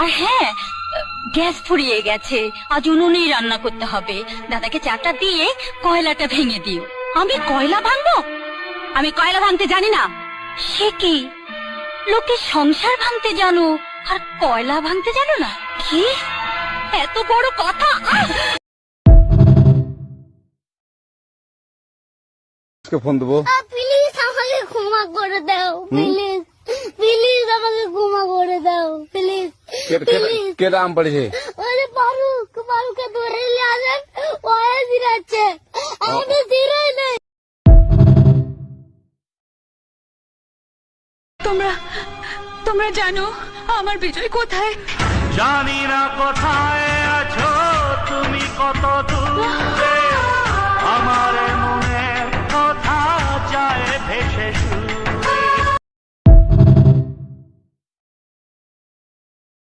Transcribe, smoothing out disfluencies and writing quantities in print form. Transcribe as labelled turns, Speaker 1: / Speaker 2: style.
Speaker 1: আর হ্যাঁ, গ্যাস ফুরিয়ে গেছে, আজ উনুনেই রান্না করতে হবে। দাদাকে চাটা দিয়ে কয়লাটা ভেঙে দিও। আমি কয়লা ভাঙবো? আমি কয়লা ভাঙতে জানি না। সে কি, লোকে সংসার ভাঙতে জানো আর কয়লা ভাঙতে জানো না? কি এত বড় কথা!
Speaker 2: ফোন দেবো।
Speaker 3: প্লিজ আমাকে ক্ষমা করে দাও, প্লিজ প্লিজ আমাকে ক্ষমা করে দাও, প্লিজ প্লিজ।
Speaker 2: কে নাম পড়েছে?
Speaker 3: ওরে ফারুককে ধরে নিয়ে আসেন, ও জিরাচ্ছে, আমাকে জিরাই নেই।
Speaker 1: তোমরা জানো আমার বিজয় কোথায়?
Speaker 4: জানি না কোথায় আছো তুমি, কত দূরে আমার মনে কথা যায় ভেসে সুর।